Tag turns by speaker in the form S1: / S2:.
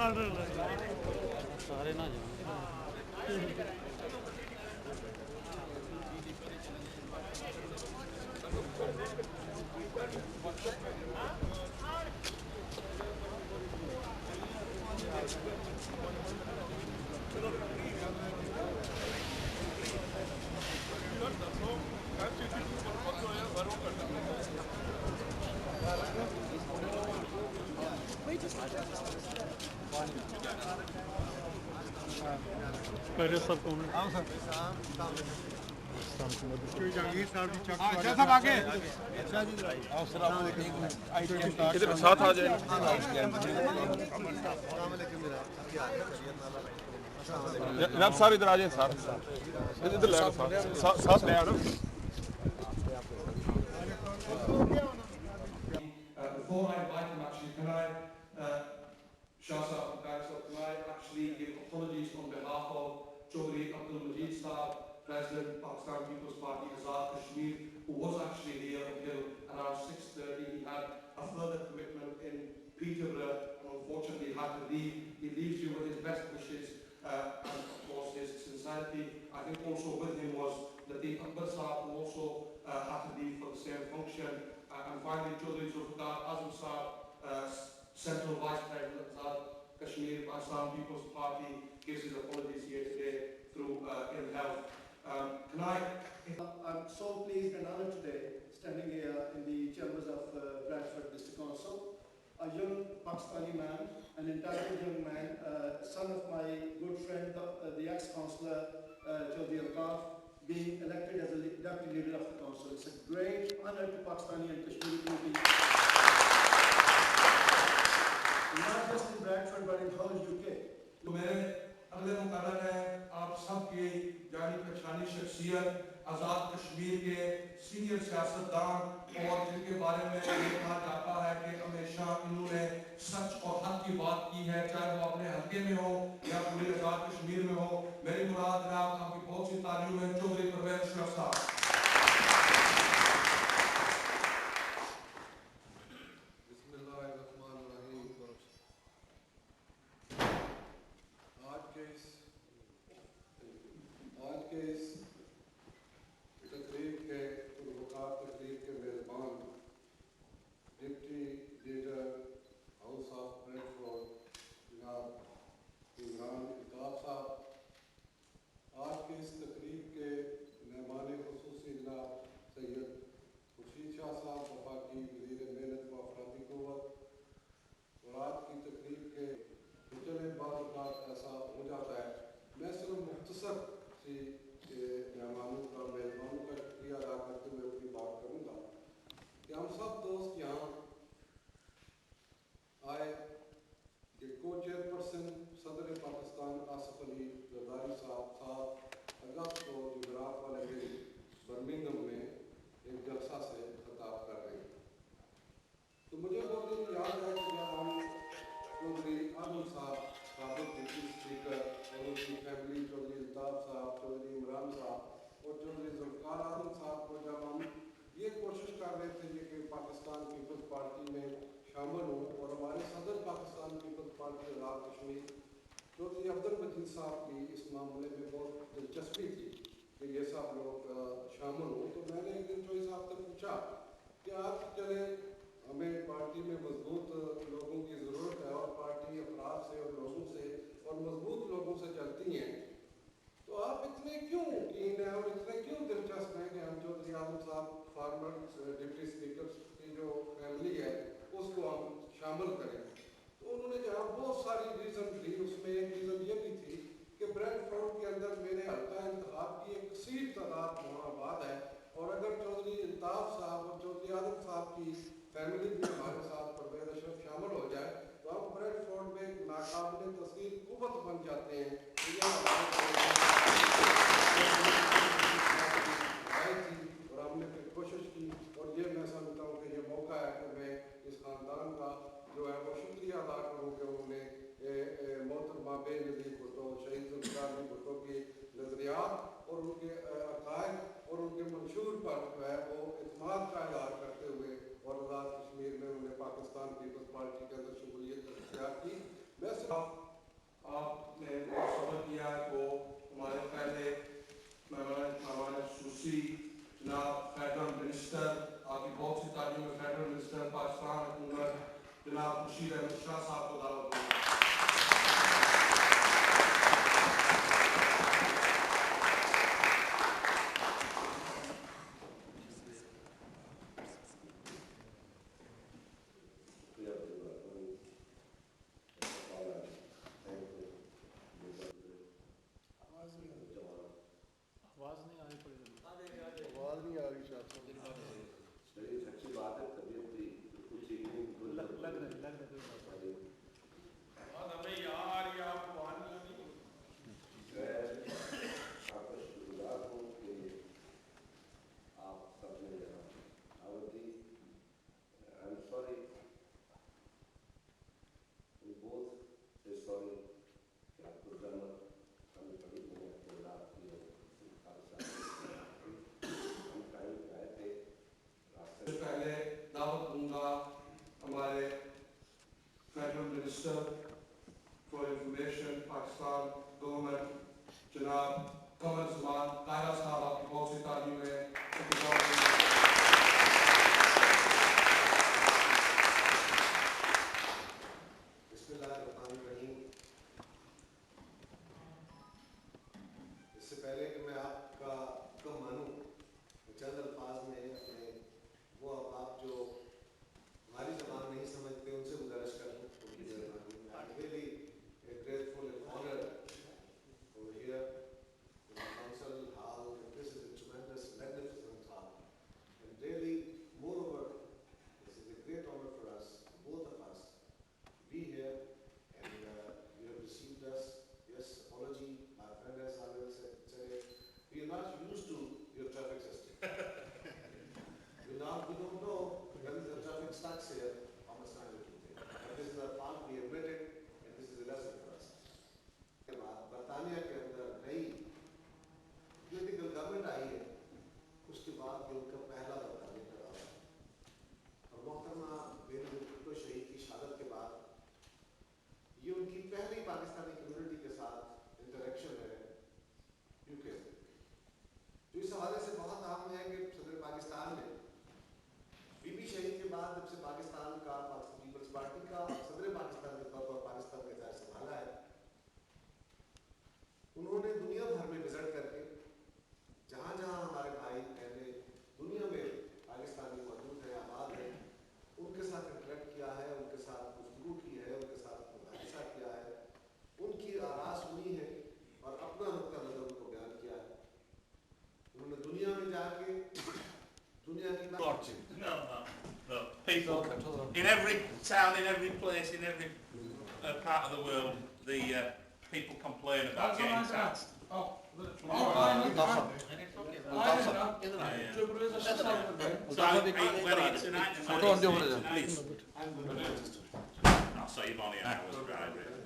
S1: सारे ना जाओ। पहले सब कौन है? आओ सर। जहांगीर साहब जी चक अच्छा सब आगे अच्छा जी आओ सर आप इधर साथ आ जाए। जनाब साहब इधर आ जाए सर इधर ले साथ ले आना।
S2: Before I invite him, actually, can I, Shah Sahab, can I actually give apologies on behalf of Chaudhry Abdul Majid Sahab, President, Pakistan People's Party, Azad Kashmir, who was actually here until around 6:30. He had a further commitment in Peterborough and unfortunately had to leave. He leaves you with his best wishes and, of course, his sincerity. I think also with him was Lateef Akbar Sahab, who also had to leave for the same function. And finally, Chaudhry Zulfikar Azam Sahab, Central Vice President Azad Kashmir, Pakistan People's Party, gives his apologies here today through ill health.
S3: I'm so pleased and honored today, standing here in the chambers of Bradford District Council. A young Pakistani man, an entitled young man, son of my good friend, the ex-councillor Chaudhry Altaf, being elected as a deputy leader of the council. It's a great honor to Pakistani and Kashmiri community, not just in Bradford but in whole UK.
S2: तो मेरे अगले मुकर्रर हैं आप सब की जानी पहचानी शख्सियत आज़ाद कश्मीर के सीनियर सियासतदान और जिनके बारे में ये कहा जाता है कि हमेशा इन्होंने सच और हक की बात की है, चाहे वो अपने हल्के में हो या पूरे आज़ाद कश्मीर में हो। मेरी मुराद जनाब आपकी बहुत सी तालियों में चौधरी परवेज अशरफ साहब। चौधरी अब्दुल मजीद साहब की इस मामले में बहुत दिलचस्पी थी कि ये सब लोग शामिल हों। तो मैंने एक दिन चौधरी साहब से पूछा कि आप चले हमें पार्टी में मजबूत लोगों की ज़रूरत है और पार्टी अफराद से और लोगों से और मजबूत लोगों से चलती हैं, तो आप इतने क्यों कीन हैं और इतने क्यों दिलचस्प हैं कि हम चौधरी आजम साहब फार्मर डिप्टी स्पीकर की जो फैमिली है उसको हम शामिल करें। तो उन्होंने कहा बहुत सारी रीज़न थी, उसमें एक रीज़न ये भी थी कि ब्रैडफोर्ड के अंदर मेरे हल्का इंतखाब की एक कसीर तादाद मुहाबाद है और अगर चौधरी अल्ताफ साहब और चौधरी आजम साहब की फैमिली भी हमारे साथ परवेज अशरफ शामिल हो जाए तो हम ब्रैडफोर्ड में एक नाकाबिल तस्वीर कुव्वत बन जाते हैं। और हमने फिर कोशिश की और ये मैं समझता हूँ कि ये मौका है कि मैं इस ख़ानदान का जो है वो शुक्रिया अदा करूँ कि उन्होंने मोहतरमा बेनज़ीर भुट्टो शहीद ज़ुल्फ़िकार अली भुट्टो के नज़रियात और उनके अक़ायद और उनके मंशूर पर जो है वो इत्मीनान का इज़हार करते हुए और आज़ाद कश्मीर में उन्हें पाकिस्तान पीपल्स पार्टी के अंदर शमूलियत अख्तियार की। मैं जनाब फेडरल मिनिस्टर, आपकी बहुत सी तारीफ में फेडरल मिनिस्टर पाकिस्तान हुकूमत जनाब मुशीर अहमद शाह साहब को दावत दूंगा। पहले दावत दूंगा हमारे federal minister for information Pakistan government जनाब कमर ज़मान ताहिरा साहब, आपकी बहुत सी तारीफें।
S4: इससे पहले कि मैं आपका हुक्म मानूं, चंद अल्फाज में अपने वो आप जो हमारी ज़बान नहीं समझते उनसे गुजारिश कर दूं, उनकी मेहरबानी। I'm really grateful and honored over here in the council hall. This is a tremendous, magnificent hall, and really, moreover, this is a great honor for us, both of us, to be here, and you have received us. Yes, apology. My friend has always said, we are not used to your traffic system. We don't know when the traffic starts here, how much time it will take. But this is our fault, we admit it, and this is a lesson for us. के बाद बरतानिया के अंदर नई political government आई है, उसके बाद ये उनका पहला बरतानिया का दौरा है। और मोहतरमा बेनज़ीर भुट्टो शहीद की शहादत के बाद ये उनकी पहली पाकिस्तानी कम्युनिटी के साथ इंटरेक्शन है यूके से, जो इस हवाले से बहुत अहम है कि सदर पाकिस्तान ने बीबी शहीद के बाद जब से पाकिस्तान का पीपल्स पार्टी का सदर पाकिस्तान के तौर पर पाकिस्तान का दायरा संभाला है, उन्होंने दुनिया भर में विजिट करके जहाँ जहाँ हमारे भाई बहनें दुनिया में पाकिस्तानी मौजूद हैं, आबाद हैं, उनके साथ इंटरेक्ट किया है, उनके साथ गुफ्तगू की है, उनके साथ मुबाहिसा किया है, उनकी आरा सुनी है और अपना नुक्ता नज़र उनको बयान किया है। उन्होंने दुनिया में जाके दुनिया की
S5: No. People in every town, in every place, in every part of the world, the people complain about getting taxed. So whether it's tonight, I'll save on the hours driving.